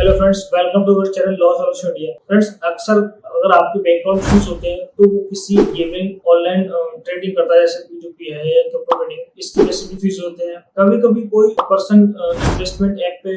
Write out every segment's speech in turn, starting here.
Hello friends, welcome to our channel law solution India. Friends, अक्सर अगर आपके bank account freeze होते हैं तो वो किसी गेमिंग ऑनलाइन ट्रेडिंग करता है, जैसे P2P है या क्रिप्टो ट्रेडिंग, इसकी वजह से भी फ्रीज होते हैं। कभी कभी कोई पर्सन इन्वेस्टमेंट ऐप पे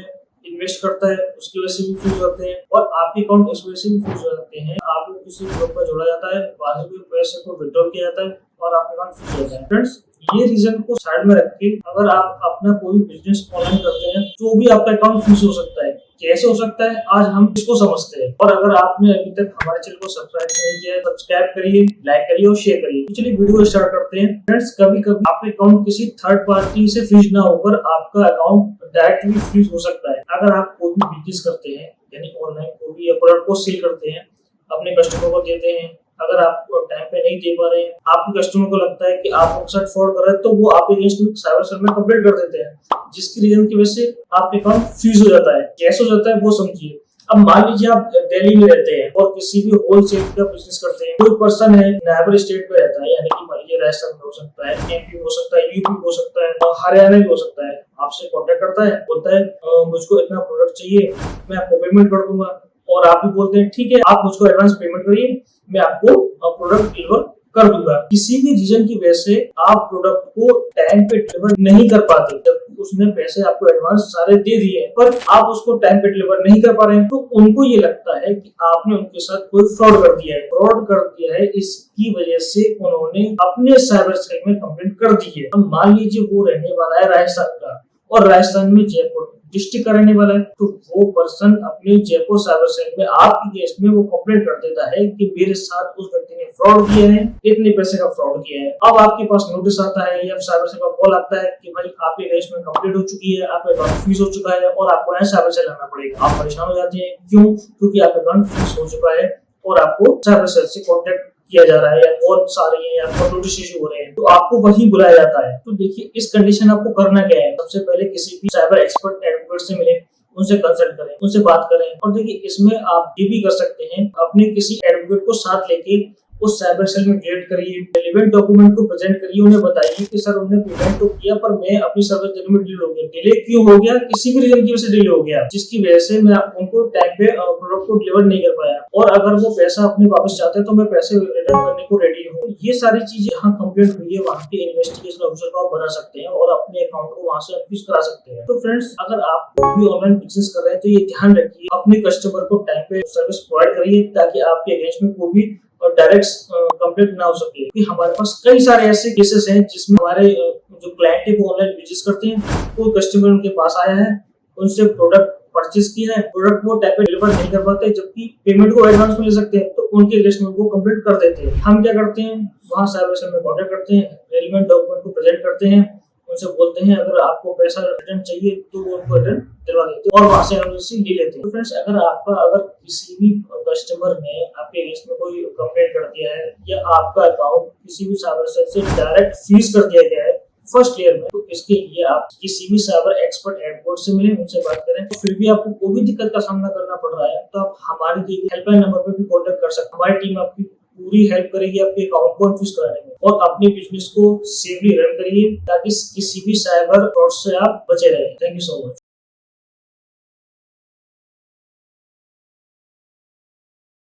इन्वेस्ट करता है, उसकी वजह से भी फ्रीज होते हैं और आपके अकाउंट इस वजह से भी फ्रीज हो जाते हैं। आपको किसी ग्रुप पर जोड़ा जाता है, वहां से भी पैसे को विड्रॉ किया जाता है और आपका अकाउंट फ्रीज होता है। फ्रेंड्स, ये रीजन को साइड में रख के अगर आप अपना कोई बिजनेस ऑनलाइन करते हैं तो भी आपका अकाउंट फ्रीज हो सकता है। कैसे हो सकता है, आज हम इसको समझते हैं। और अगर आपने अभी तक हमारे चैनल को सब्सक्राइब नहीं किया है, सब्सक्राइब करिए, लाइक करिए और शेयर करिए। तो चलिए वीडियो स्टार्ट करते हैं। फ्रेंड्स, कभी कभी आपका अकाउंट किसी थर्ड पार्टी से फ्रीज ना होकर आपका अकाउंट डायरेक्टली फ्रीज हो सकता है। अगर आप कोई भी बिजनेस करते हैं, यानी ऑनलाइन कोई भी प्रोडक्ट को सेल करते हैं, अपने कस्टमर को देते हैं, अगर आप टाइम पे नहीं दे पा रहे हैं, आपके कस्टमर को लगता है कि आप उनके साथ फ्रॉड कर रहे हैं, तो वो आपके अगेंस्ट में साइबर सेल में कंप्लेंट कर देते हैं, जिसकी रीजन की वजह से आपके अकाउंट फ्रीज हो जाता है। कैसे हो जाता है वो समझिए। अब मान लीजिए आप दिल्ली में रहते हैं और किसी भी होलसेल का बिजनेस करते हैं। कोई पर्सन है नेबर स्टेट में रहता है, यानी कि मान लीजिए राजस्थान में हो सकता है, MP हो सकता है, UP हो सकता है और हरियाणा भी हो सकता है। आपसे कॉन्टेक्ट करता है, बोलता है मुझको इतना प्रोडक्ट चाहिए, मैं आपको पेमेंट कर दूंगा। और आप भी बोलते हैं ठीक है, आप मुझको एडवांस पेमेंट करिए, मैं आपको प्रोडक्ट डिलीवर कर दूंगा। किसी भी रीजन की वजह से आप प्रोडक्ट को टाइम पे डिलीवर नहीं कर पाते, जबकि उसने पैसे आपको एडवांस सारे दे दिए, पर आप उसको टाइम पे डिलीवर नहीं कर पा रहे हैं, तो उनको ये लगता है कि आपने उनके साथ कोई फ्रॉड कर दिया है। फ्रॉड कर दिया है, इसकी वजह से उन्होंने अपने साइबर सेल में कंप्लेंट कर दी है। अब मान लीजिए वो रहने वाला है राजस्थान का और राजस्थान में जयपुर डिस्ट्रिक्ट का रहने वाला है, तो वो पर्सन अपने जयपुर साइबर सेल में आपके केस में वो कंप्लेंट कर देता है कि मेरे साथ उस व्यक्ति ने फ्रॉड किया है, इतने पैसे का फ्रॉड किया है। अब आपके पास नोटिस आता है या साइबर सेल का कॉल आता है कि भाई आपके केस में कंप्लेंट हो चुकी है, आपका अकाउंट फ्रीज हो चुका है और आपको यहाँ साइबर सेल आना पड़ेगा। आप परेशान हो जाते हैं, क्यों? क्योंकि आपका अकाउंट फ्रीज हो चुका है और आपको साइबर सेल से कॉन्टेक्ट किया जा रहा है या बहुत सारे हैं, आपको नोटिस इशू हो रहे हैं, तो आपको वही बुलाया जाता है। तो देखिए, इस कंडीशन आपको करना क्या है। सबसे पहले किसी भी साइबर एक्सपर्ट एडवोकेट से मिले, उनसे कंसल्ट करें, उनसे बात करें। और देखिए, इसमें आप ये भी कर सकते हैं, अपने किसी एडवोकेट को साथ लेके उस साइबर सेल में क्रिएट करिए, रेलेवेंट डॉक्यूमेंट को प्रेजेंट करिए, उन्हें बताइए कि सर उन्होंने पेमेंट तो किया पर मैं अपनी सर्विस देने में डिले हो गया। डिले क्यों हो गया? किसी भी रीजन की वजह से डिले हो गया, जिसकी वजह से मैं उनको टाइम पे प्रोडक्ट को डिलीवर नहीं कर पाया। और अगर वो पैसा अपने वापस चाहते हैं तो मैं पैसे रिटर्न करने को रेडी हूँ। ये सारी चीजें जहाँ कंप्लेंट हुई है, वहाँ के इन्वेस्टिगेशन ऑफिसर को आप बना सकते हैं और अपने अकाउंट को वहाँ से फ्रीज करा सकते हैं। तो फ्रेंड्स, अगर आप भी ऑनलाइन बिजनेस कर रहे हैं तो ये ध्यान रखिए, अपने कस्टमर को टाइम पे सर्विस प्रोवाइड करिए, ताकि आपके अगेंस्ट में कोई भी और डायरेक्ट कंप्लेंट ना हो सके। कि हमारे पास कई सारे ऐसे केसेस हैं जिसमें हमारे जो क्लाइंट है वो ऑनलाइन बिजनेस करते हैं, कोई कस्टमर उनके पास आया है, उनसे प्रोडक्ट परचेज किया है, प्रोडक्ट वो टाइम पे डिलीवर नहीं कर पाते, जबकि पेमेंट को एडवांस में ले सकते हैं, तो उनके अगेंस्ट में वो कंप्लेंट कर देते हैं। हम क्या करते हैं, वहाँ साइबर सेल में कॉन्टेक्ट करते हैं, रेलेवेंट डॉक्यूमेंट को प्रेजेंट करते हैं, उनसे बोलते हैं अगर आपको पैसा रिटर्न चाहिए तो वो उनको रिटर्न दिलवा देते हैं और वहां से हम उससे ले लेते हैं। तो फ्रेंड्स, अगर किसी भी कस्टमर ने आपके अगेंस्ट में कोई कंप्लेंट कर दिया है या आपका अकाउंट किसी भी साइबर सेल से डायरेक्ट फ्रीज कर दिया गया है फर्स्ट ईयर में, तो इसके लिए आप किसी भी साइबर एक्सपर्ट एडवोकेट से मिले, उनसे बात करें। तो फिर भी आपको कोई भी दिक्कत का सामना करना पड़ रहा है तो आप हमारी दी गई हेल्पलाइन नंबर पर भी कॉन्टेक्ट कर सकते हैं। हमारी टीम आपकी पूरी हेल्प करेगी आपके अकाउंट को फ्रीज कराने में। और अपने बिजनेस को सेफली रन करिए ताकि किसी भी साइबर फ्रॉड से आप बचे रहें। Thank you so much.